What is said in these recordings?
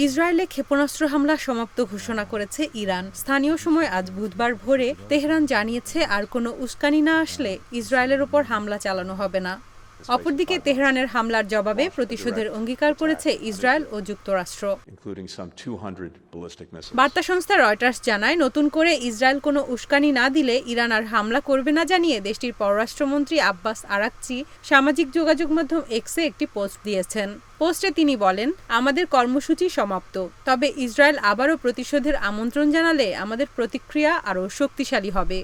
ইসরায়েলে ক্ষেপণাস্ত্র হামলা সমাপ্ত ঘোষণা করেছে ইরান। স্থানীয় সময় আজ বুধবার ভোরে তেহরান জানিয়েছে আর কোনো উস্কানি না আসলে ইসরায়েলের ওপর হামলা চালানো হবে না। অপরদিকে তেহরানের হামলার জবাবে প্রতিশোধের অঙ্গীকার করেছে ইসরায়েল ও যুক্তরাষ্ট্র। বার্তা সংস্থা রয়টার্স জানায়, নতুন করে ইসরায়েল কোনো উস্কানি না দিলে ইরান আর হামলা করবে না জানিয়ে দেশটির পররাষ্ট্রমন্ত্রী আব্বাস আরাকচি সামাজিক যোগাযোগ মাধ্যম এক্সে একটি পোস্ট দিয়েছেন। পোস্টে তিনি বলেন, আমাদের কর্মসূচি সমাপ্ত, তবে ইসরায়েল আবারও প্রতিশোধের আমন্ত্রণ জানালে আমাদের প্রতিক্রিয়া আরও শক্তিশালী হবে।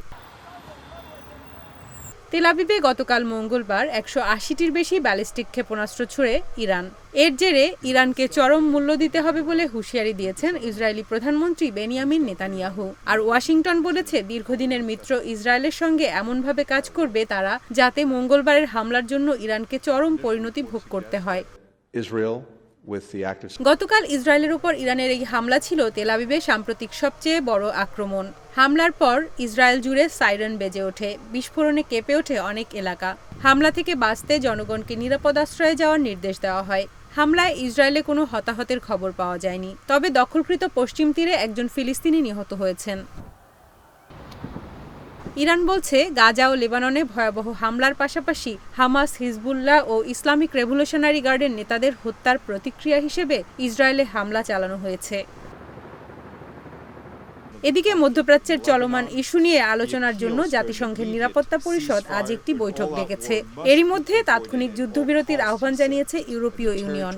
তেল আবিবে গতকাল মঙ্গলবার ১৮০টির বেশি ব্যালিস্টিক ক্ষেপণাস্ত্র ছুড়ে ইরান। এর জেরে ইরানকে চরম মূল্য দিতে হবে বলে হুঁশিয়ারি দিয়েছেন ইসরায়েলি প্রধানমন্ত্রী বেনিয়ামিন নেতানিয়াহু। আর ওয়াশিংটন বলেছে, দীর্ঘদিনের মিত্র ইসরায়েলের সঙ্গে এমনভাবে কাজ করবে তারা, যাতে মঙ্গলবারের হামলার জন্য ইরানকে চরম পরিণতি ভোগ করতে হয়। গতকাল ইসরায়েলের উপর ইরানের এই হামলা ছিল তেল আবিবে সাম্প্রতিক সবচেয়ে বড় আক্রমণ। হামলার পর ইসরায়েল জুড়ে সাইরেন বেজে ওঠে, বিস্ফোরণে কেঁপে ওঠে অনেক এলাকা। হামলা থেকে বাঁচতে জনগণকে নিরাপদ আশ্রয়ে যাওয়ার নির্দেশ দেওয়া হয়। হামলায় ইসরায়েলে কোনো হতাহতের খবর পাওয়া যায়নি, তবে দখলকৃত পশ্চিম তীরে একজন ফিলিস্তিনি নিহত হয়েছেন। ইরান বলছে, গাজা ও লেবাননে ভয়াবহ হামলার পাশাপাশি হামাস, হিজবুল্লাহ ও ইসলামিক রেভলিউশনারি গার্ডের নেতাদের হত্যার প্রতিক্রিয়া হিসেবে ইসরায়েলে হামলা চালানো হয়েছে। এদিকে মধ্যপ্রাচ্যের চলমান ইস্যু নিয়ে আলোচনার জন্য জাতিসংঘের নিরাপত্তা পরিষদ আজ একটি বৈঠক ডেকেছে। এরই মধ্যে তাৎক্ষণিক যুদ্ধবিরতির আহ্বান জানিয়েছে ইউরোপীয় ইউনিয়ন।